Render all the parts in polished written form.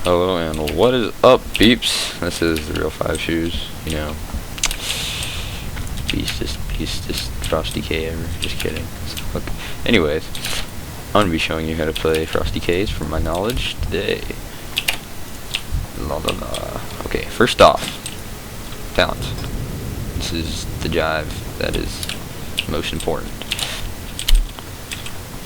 Hello and what is up, peeps? This is the Real 5 Shoes, you know. Beastest Frosty K ever. Just kidding. Okay. Anyways, I'm gonna be showing you how to play Frosty Ks from my knowledge today. La la la. Okay, first off, talents. This is the jive that is most important.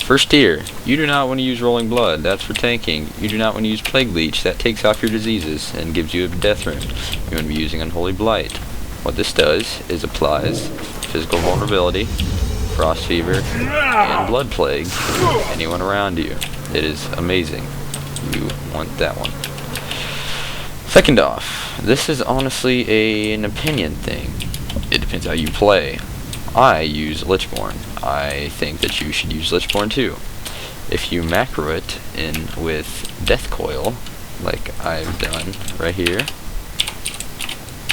First tier, you do not want to use Rolling Blood, that's for tanking. You do not want to use Plague Leech, that takes off your diseases and gives you a death rune. You want to be using Unholy Blight. What this does is applies physical vulnerability, Frost Fever, and Blood Plague to anyone around you. It is amazing. You want that one. Second off, this is honestly an opinion thing. It depends how you play. I use Lichborn. I think that you should use Lichborn too. If you macro it in with Death Coil, like I've done right here.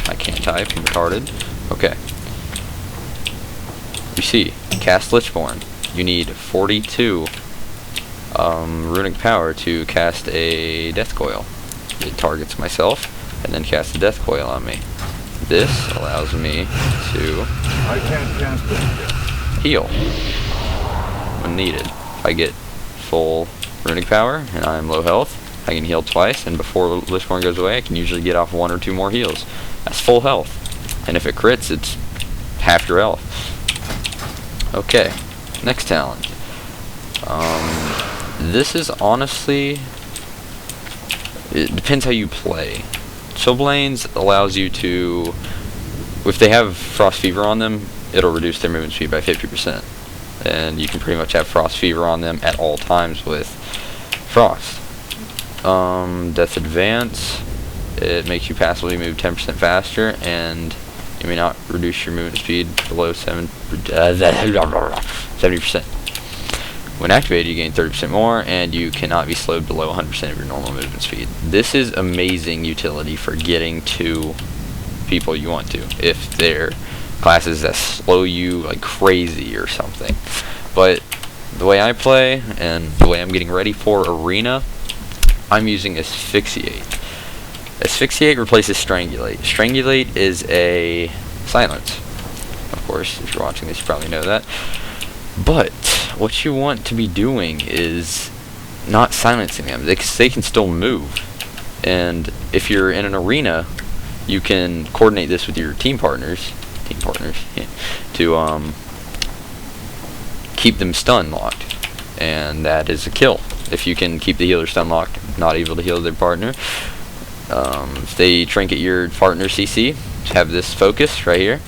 I can't type, I'm retarded. Okay. You see, cast Lichborn. You need 42 runic power to cast a Death Coil. It targets myself, and then casts a Death Coil on me. This allows me to heal when needed. If I get full runic power and I'm low health, I can heal twice, and before Lichborn goes away, I can usually get off 1 or 2 more heals. That's full health. And if it crits, it's half your health. Okay, next talent. This is honestly, it depends how you play. Chillblains allows you to, if they have Frost Fever on them, it'll reduce their movement speed by 50%. And you can pretty much have Frost Fever on them at all times with Frost. Death Advance, it makes you passively move 10% faster, and you may not reduce your movement speed below 70%. When activated, you gain 30% more, and you cannot be slowed below 100% of your normal movement speed. This is amazing utility for getting to people you want to, if they're classes that slow you like crazy or something. But the way I play, and the way I'm getting ready for Arena, I'm using Asphyxiate. Asphyxiate replaces Strangulate. Strangulate is a silence. Of course, if you're watching this, you probably know that. But what you want to be doing is not silencing them. They can still move. And if you're in an arena, you can coordinate this with your team partners, yeah, to keep them stun locked. And that is a kill. If you can keep the healer stun locked, not able to heal their partner. If they trinket your partner CC, have this focus right here.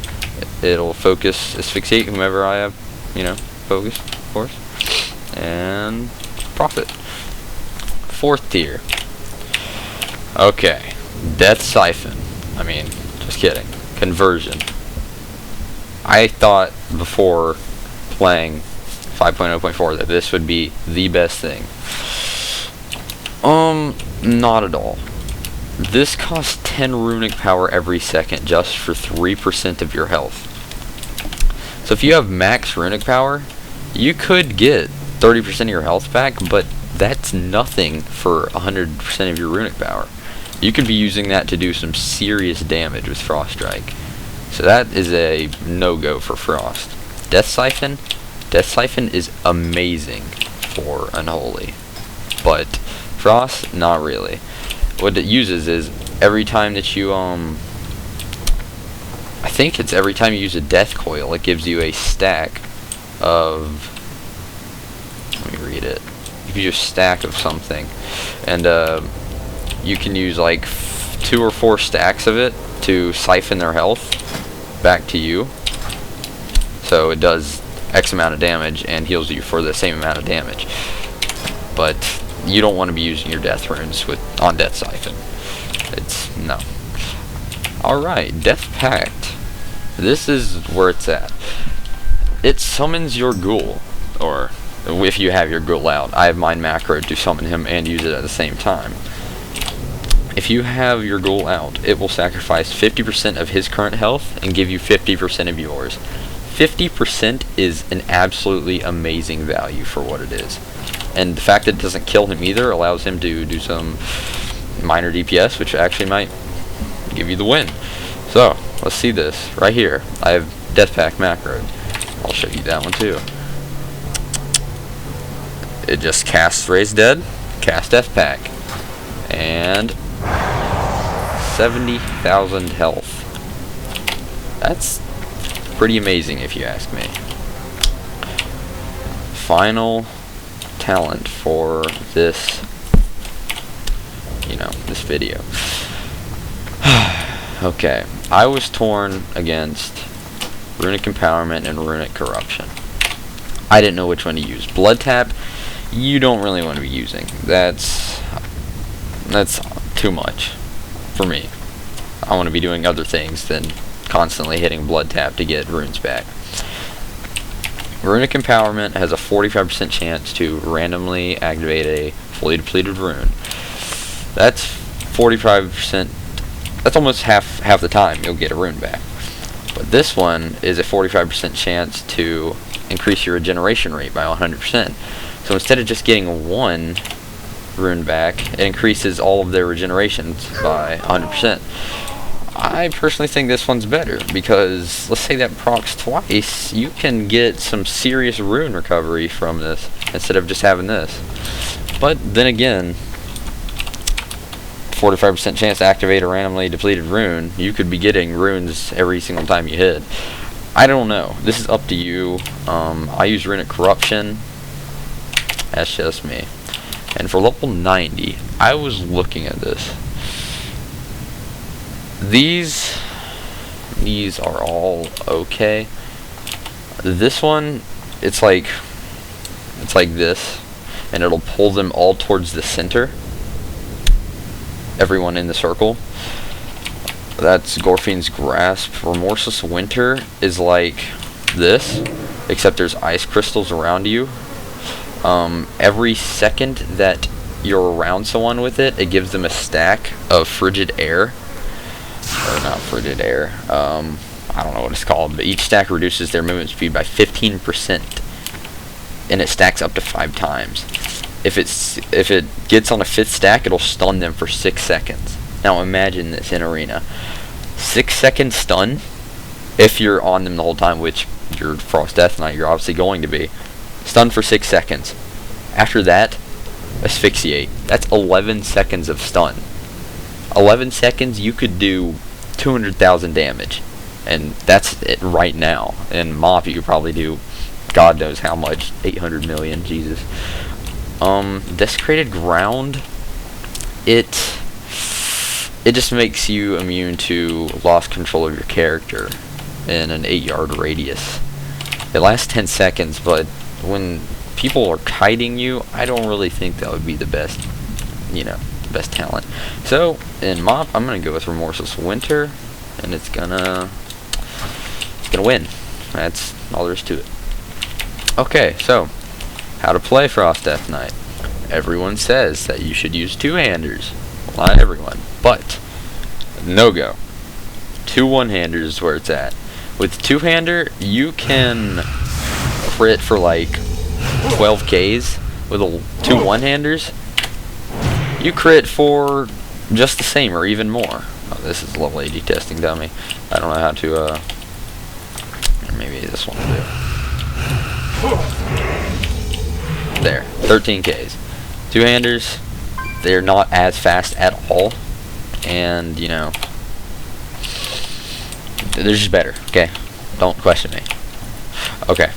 It'll focus Asphyxiate whomever I have, you know, focus, of course. And profit. Fourth tier. Okay. Death Siphon. I mean, just kidding. Conversion. I thought before playing 5.0.4 that this would be the best thing. Not at all. This costs 10 runic power every second just for 3% of your health. So if you have max runic power, you could get 30% of your health back, but that's nothing for 100% of your runic power. You could be using that to do some serious damage with Frost Strike. So that is a no-go for Frost. Death Siphon is amazing for Unholy, but Frost, not really. What it uses is every time that you I think it's every time you use a Death Coil, it gives you a stack of, let me read it, you can use a stack of something, and you can use like 2 or 4 stacks of it to siphon their health back to you. So it does X amount of damage and heals you for the same amount of damage. But you don't want to be using your death runes on Death Siphon. It's no. Alright, Death Pact. This is where it's at. It summons your ghoul, or if you have your ghoul out. I have mine macroed to summon him and use it at the same time. If you have your ghoul out, it will sacrifice 50% of his current health and give you 50% of yours. 50% is an absolutely amazing value for what it is. And the fact that it doesn't kill him either allows him to do some minor DPS, which actually might give you the win. So let's see this right here. I have Death Pack macro. I'll show you that one too. It just casts Raise Dead, cast Death Pack, and 70,000 health. That's pretty amazing if you ask me. Final talent for this, this video. Okay, I was torn against Runic Empowerment and Runic Corruption. I didn't know which one to use. Blood Tap, you don't really want to be using. That's too much for me. I want to be doing other things than constantly hitting Blood Tap to get runes back. Runic Empowerment has a 45% chance to randomly activate a fully depleted rune. That's 45%. That's almost half the time you'll get a rune back. But this one is a 45% chance to increase your regeneration rate by 100%. So instead of just getting one rune back, it increases all of their regenerations by 100%. I personally think this one's better because let's say that procs twice, you can get some serious rune recovery from this instead of just having this. But then again, 45% chance to activate a randomly depleted rune, you could be getting runes every single time you hit. I don't know. This is up to you. I use Runic Corruption. That's just me. And for level 90, I was looking at this. These are all okay. This one, it's like this, and it'll pull them all towards the center. Everyone in the circle. That's Gorfine's Grasp. Remorseless Winter is like this, except there's ice crystals around you. Every second that you're around someone with it, it gives them a stack of frigid air. Or not frigid air. I don't know what it's called, but each stack reduces their movement speed by 15%, and it stacks up to 5 times. If it gets on a 5th stack, it'll stun them for 6 seconds. Now imagine this in arena. 6-second stun, if you're on them the whole time, which you're Frost Death Knight, you're obviously going to be. Stun for 6 seconds. After that, asphyxiate. That's 11 seconds of stun. 11 seconds, you could do 200,000 damage. And that's it right now. In MoP, you could probably do God knows how much. 800 million, Jesus. Desecrated Ground, it just makes you immune to lost control of your character in an 8-yard radius. It lasts 10 seconds, but when people are kiting you, I don't really think that would be the best, best talent. So in MoP, I'm gonna go with Remorseless Winter, and it's gonna win. That's all there is to it. Okay, so how to play Frost Death Knight. Everyone says that you should use two-handers. Well, not everyone, but no go. 2 one-handers is where it's at. With two-hander, you can crit for like 12 Ks. With 2 one-handers, you crit for just the same or even more. Oh, this is level 80 testing dummy. I don't know how to, maybe this one will do. There, 13 Ks. Two-handers, they're not as fast at all, and they're just better. Okay, don't question me. Okay,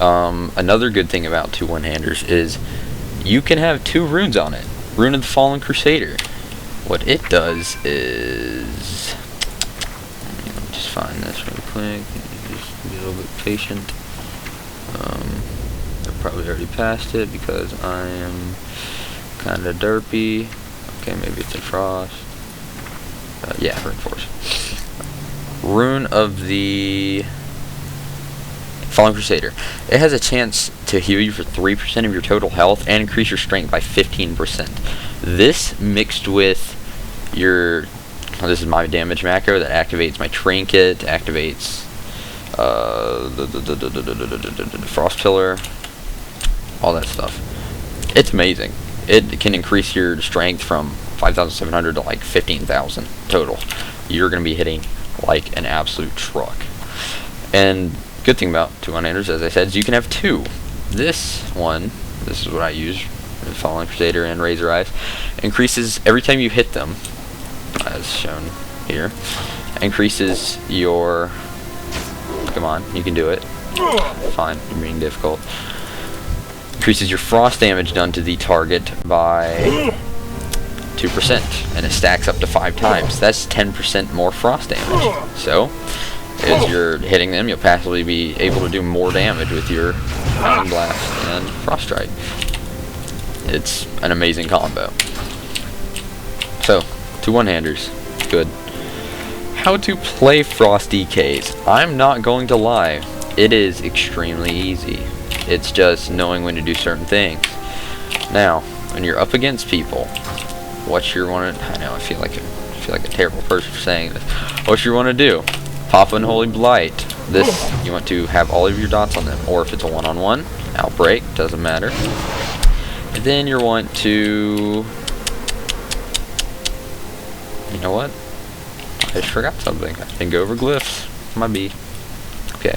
another good thing about 2 one-handers is you can have 2 runes on it. Rune of the Fallen Crusader. What it does is, let me just find this real quick. Just be a little bit patient. I've probably already passed it because I am kind of derpy. Okay, maybe it's in Frost. Yeah, Rune Force. Rune of the Fallen Crusader. It has a chance to heal you for 3% of your total health and increase your strength by 15%. This mixed with your, this is my damage macro that activates my trinket, activates the Frost Pillar, all that stuff. It's amazing. It can increase your strength from 5,700 to like 15,000 total. You're going to be hitting like an absolute truck. And good thing about two one-handers, as I said, is you can have two. This one, this is what I use, Fallen Crusader and Razor Eyes, increases every time you hit them, as shown here, increases your, come on, you can do it, fine, you're being difficult, increases your frost damage done to the target by 2%, and it stacks up to 5 times. That's 10% more frost damage. So, as you're hitting them, you'll passively be able to do more damage with your Iron Blast and Frost Strike. It's an amazing combo. So, two one-handers. Good. How to play Frost DKs. I'm not going to lie. It is extremely easy. It's just knowing when to do certain things. Now, when you're up against people, what you want to... I know, I feel like a terrible person for saying this. What you want to do? Pop Unholy Blight. This, you want to have all of your dots on them. Or if it's a one-on-one, Outbreak, doesn't matter. And then you want to... You know what? I just forgot something. I can go over glyphs. My B. Okay.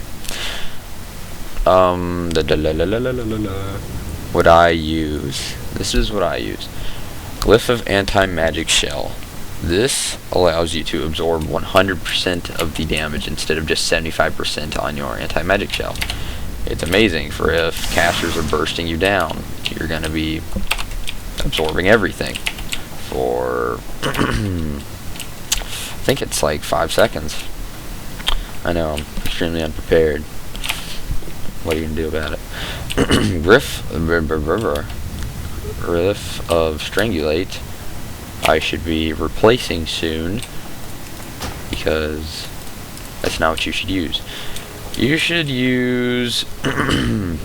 What I use. This is what I use. Glyph of Anti-Magic Shell. This allows you to absorb 100% of the damage instead of just 75% on your Anti-Magic Shell. It's amazing for if casters are bursting you down. You're going to be absorbing everything for I think it's like 5 seconds. I know, I'm extremely unprepared. What are you going to do about it? Riff of Strangulate I should be replacing soon, because that's not what you should use. You should use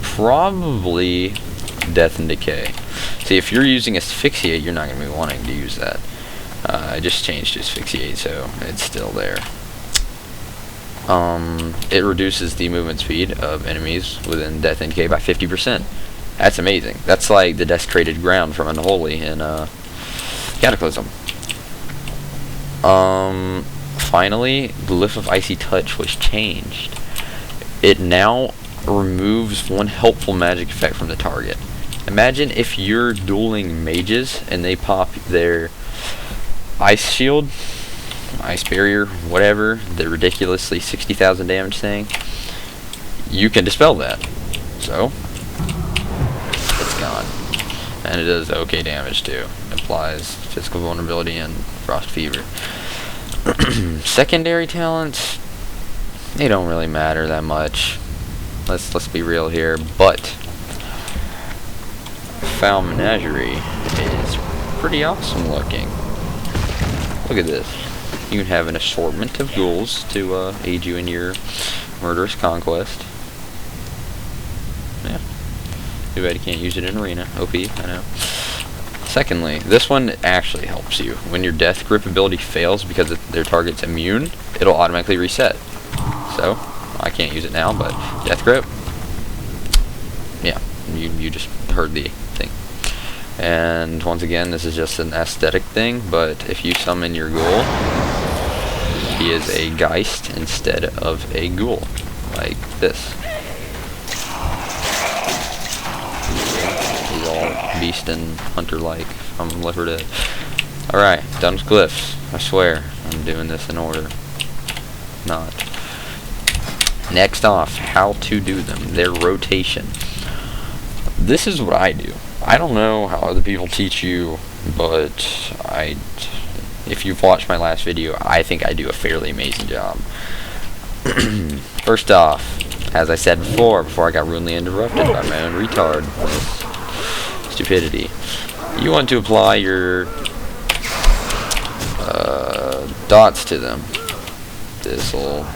probably Death and Decay. See, if you're using Asphyxiate, you're not going to be wanting to use that. I just changed to Asphyxiate, so it's still there. It reduces the movement speed of enemies within Death and Decay by 50%. That's amazing. That's like the Desecrated Ground from Unholy in Cataclysm. Finally, Glyph of Icy Touch was changed. It now removes one helpful magic effect from the target. Imagine if you're dueling mages and they pop their Ice Shield, Ice Barrier, whatever, the ridiculously 60,000 damage thing. You can dispel that. So, it's gone. And it does okay damage too. It applies physical vulnerability and frost fever. Secondary talents, they don't really matter that much. Let's be real here. But Foul Menagerie is pretty awesome looking. Look at this. You can have an assortment of ghouls to aid you in your murderous conquest. Yeah. Too bad you can't use it in arena. OP, I know. Secondly, this one actually helps you. When your Death Grip ability fails because their target's immune, it'll automatically reset. So, I can't use it now, but Death Grip, yeah, you just heard the thing. And once again, this is just an aesthetic thing, but if you summon your ghoul, he is a Geist instead of a ghoul, like this. He's all beast and hunter-like from Left 4 Dead. Alright, done with glyphs. I swear, I'm doing this in order. Not. Next off, how to do them. Their rotation. This is what I do. I don't know how other people teach you, but if you've watched my last video, I think I do a fairly amazing job. First off, as I said before I got rudely interrupted by my own retard stupidity, you want to apply your dots to them. This will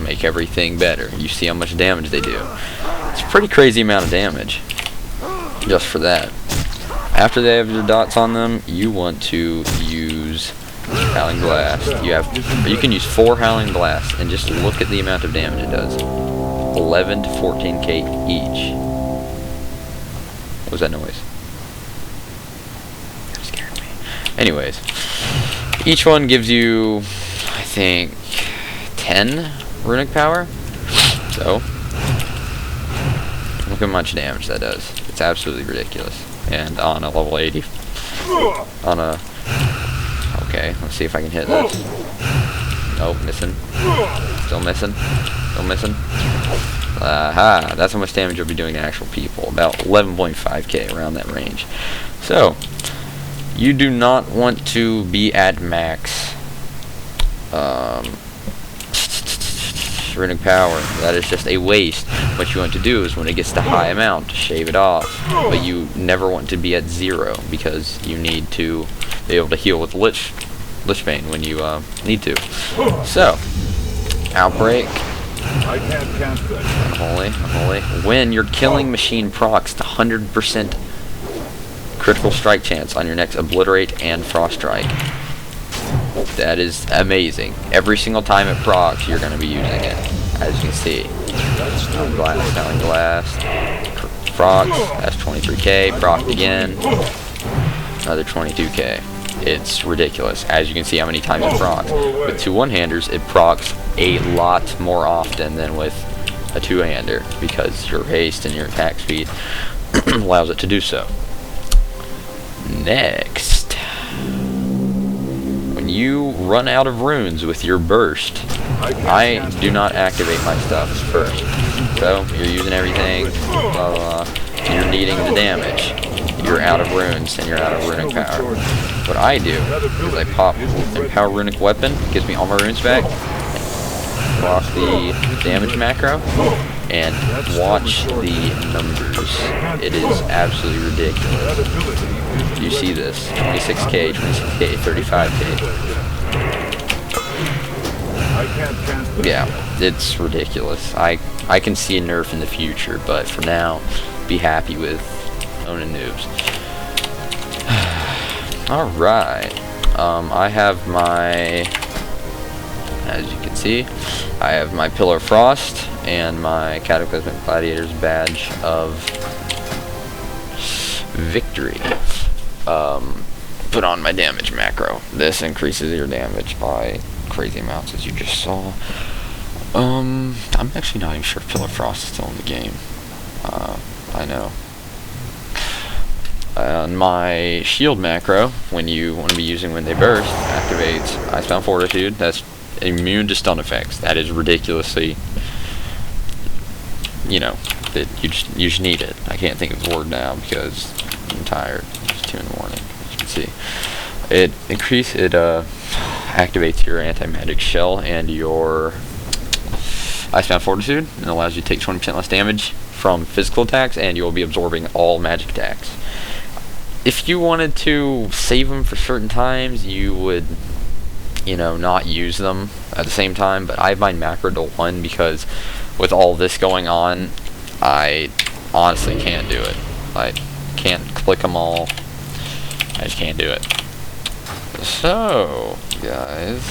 make everything better. You see how much damage they do. It's a pretty crazy amount of damage just for that. After they have your dots on them, you want to use Howling Blast. You can use 4 Howling Blasts, and just look at the amount of damage it does. 11 to 14k each. What was that noise? That scared me. Anyways, each one gives you, I think, 10 runic power. So, look how much damage that does. It's absolutely ridiculous. And on a level 80, on a, okay, let's see if I can hit this. Nope, missing. Still missing. Still missing. Aha, that's how much damage you'll be doing to actual people. About 11.5k, around that range. So, you do not want to be at max runic power. That is just a waste. What you want to do is when it gets to high amount, shave it off. But you never want to be at 0 because you need to be able to heal with Lich Bane when you need to. So, Outbreak. I can't cast that. Unholy. When you're killing machine procs, the 100% critical strike chance on your next Obliterate and Frost Strike. That is amazing. Every single time it procs, you're going to be using it. As you can see. Styling Blast. Procs. That's 23k. Proc again. Another 22k. It's ridiculous. As you can see how many times it procs. With 2 one-handers, it procs a lot more often than with a 2-hander because your haste and your attack speed allows it to do so. Next, when you run out of runes with your burst, I do not activate my stuff first. So you're using everything, blah blah blah. You're needing the damage. You're out of runes and you're out of runic power. What I do is I pop Empower Runic Weapon, gives me all my runes back, block the damage macro, and watch the numbers. It is absolutely ridiculous. You see this, 26k, 26k, 35k. Yeah, it's ridiculous. I can see a nerf in the future, but for now, be happy with owning noobs. Alright, I have my, as you can see, I have my Pillar of Frost and my Cataclysmic Gladiator's Badge of Victory. Put on my damage macro. This increases your damage by crazy amounts, as you just saw. I'm actually not even sure if Pillar of Frost is still in the game. I know. On my shield macro, when you want to be using when they burst, activates Icebound Fortitude. That's immune to stun effects. That is ridiculously, you know, that you just need it. I can't think of the word now because I'm tired. It's 2 in the morning, as you can see. It activates your anti-magic shell and your Icebound Fortitude, and allows you to take 20% less damage from physical attacks, and you will be absorbing all magic attacks. If you wanted to save them for certain times, you would, you know, not use them at the same time, but I have mine macro to 1 because with all this going on, I honestly can't do it. I can't click them all. I just can't do it. So, guys,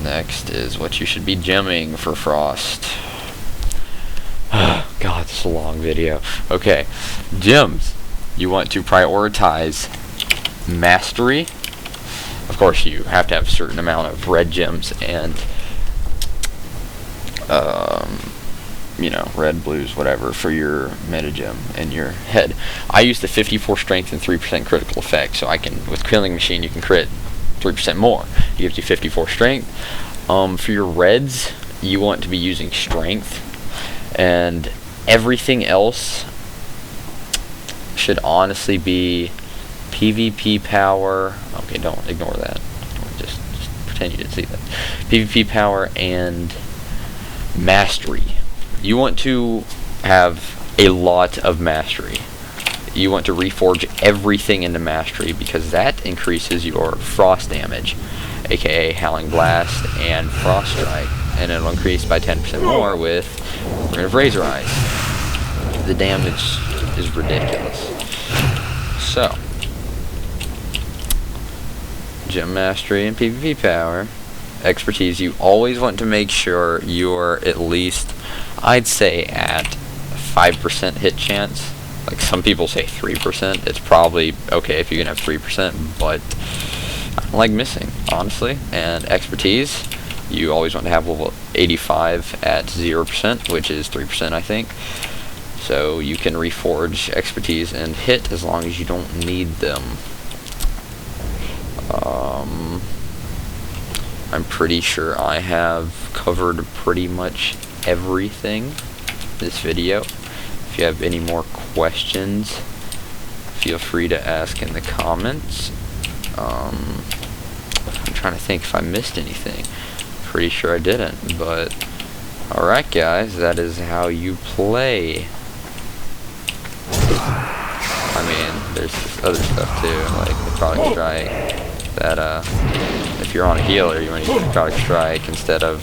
next is what you should be gemming for Frost. God, this is a long video. Okay, gems. You want to prioritize Mastery. Of course, you have to have a certain amount of red gems and, you know, red, blues, whatever, for your meta gem and your head. I use the 54 strength and 3% critical effect, so I can, with Killing Machine, you can crit 3% more. It gives you 54 strength. For your reds, you want to be using strength, and everything else should honestly be PvP power. Okay, don't ignore that. Just pretend you didn't see that. PvP power and mastery. You want to have a lot of mastery. You want to reforge everything into mastery because that increases your frost damage, aka Howling Blast and Frost Strike, and it'll increase by 10% more with Ring of Razor Eyes. The damage is ridiculous. So, Gem Mastery and PvP Power. Expertise, you always want to make sure you're at least, I'd say, at 5% hit chance Like some people say 3%. It's probably okay if you can have 3%, but I don't like missing, honestly. And expertise, you always want to have level 85 at 0%, which is 3%, I think. So you can reforge expertise and hit as long as you don't need them. I'm pretty sure I have covered pretty much everything this video. If you have any more questions, feel free to ask in the comments. I'm trying to think if I missed anything. Pretty sure I didn't, but alright guys, that is how you play. I mean, there's other stuff too, like necrotic strike, that if you're on a healer, you want to use necrotic strike instead of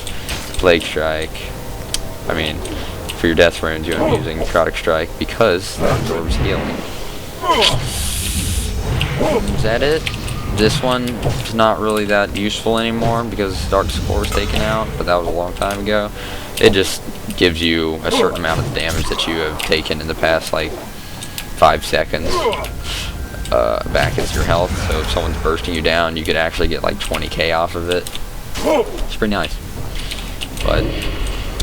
plague strike. I mean, for your death runes, you want to be using necrotic strike because that absorbs healing. Is that it? This one is not really that useful anymore because Dark Score was taken out, but that was a long time ago. It just gives you a certain amount of damage that you have taken in the past, like 5 seconds back as your health. So if someone's bursting you down, you could actually get like 20k off of it. It's pretty nice, but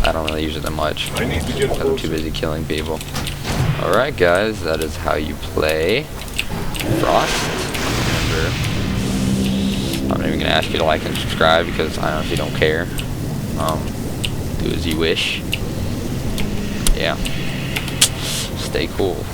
I don't really use it that much because I'm too busy killing people. Alright guys, that is how you play Frost. Remember, I'm not even going to ask you to like and subscribe because I honestly don't care. Do as you wish. Yeah. Stay cool.